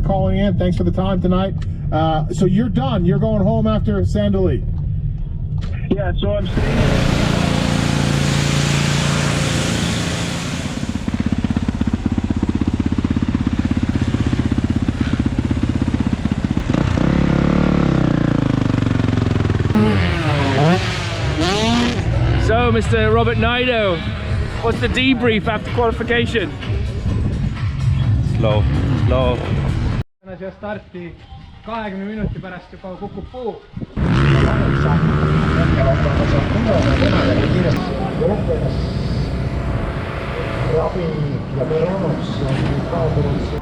for calling in. Thanks for the time tonight. So you're done. You're going home after Sandali. Yeah, so I'm staying. So, Mr. Robert Naido, what's the debrief after qualification? Slow. siia starti 20 minuti pärast juba kukub puu. Ravi ja Veronos on kaadunud.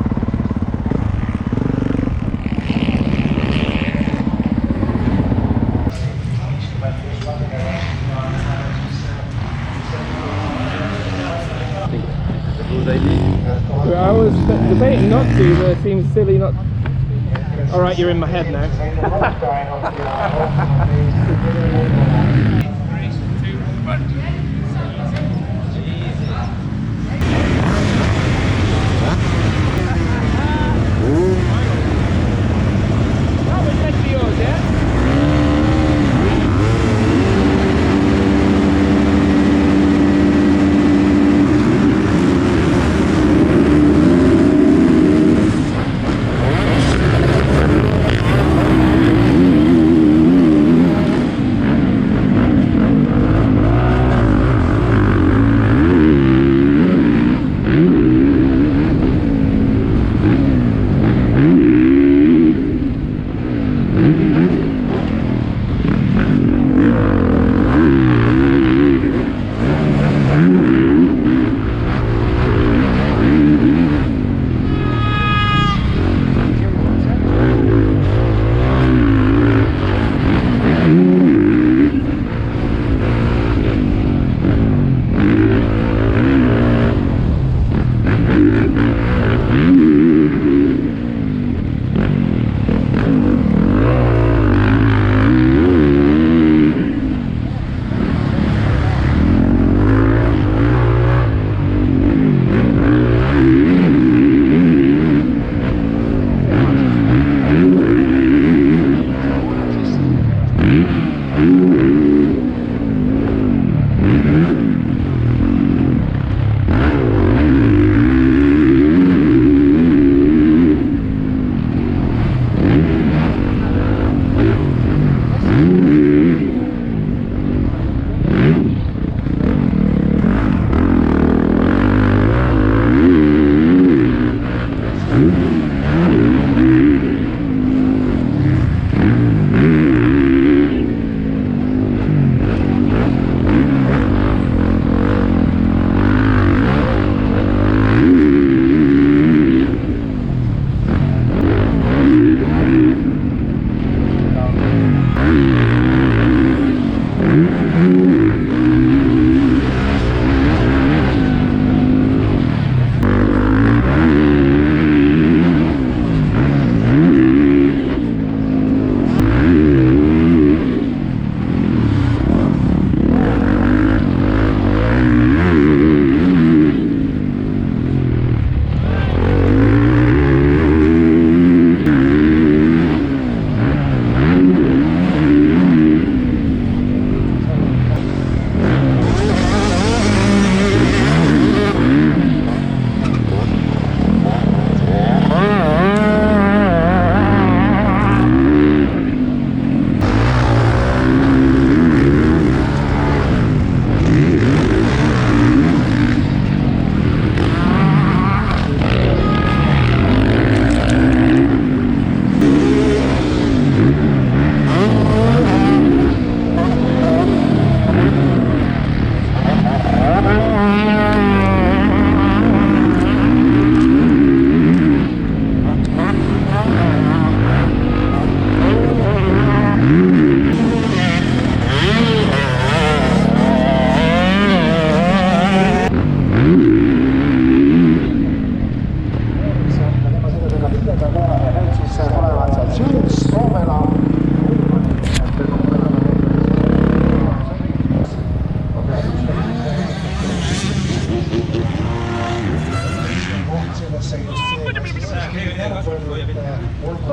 I was debating not to, but it seems silly not. Alright, you're in my head now.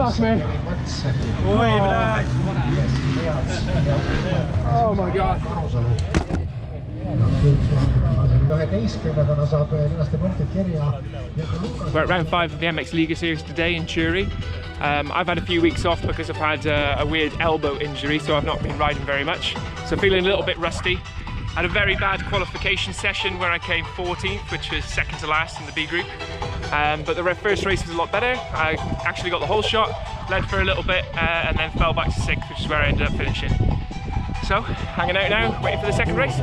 Fuck, man. Oh my god. 11-ndana saab kenasti punktid kirja. We're at round 5 of the MX Liga series today in Churi. I've had a few weeks off because I've had a weird elbow injury, so I've not been riding very much. So feeling a little bit rusty. Had a very bad qualification session where I came 14th, which was second to last in the B group. But the first race was a lot better. I actually got the whole shot, led for a little bit, and then fell back to 6th, which is where I ended up finishing. So, hanging out now, waiting for the second race.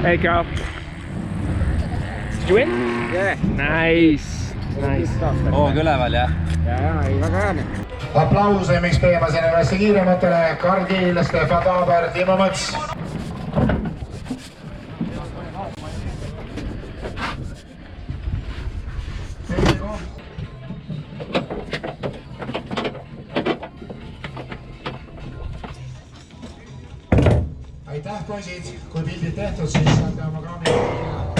Hey Carl. Did you win? Yeah. Nice. Nice. Hoog üleval, jah? Väga hea. aplause, miks Peemaseni klassi kiirematele, Kargil, Stefan Taaber, Timo Mõts. aitäh, poisid, kui pildid tehtud, siis saate oma kraami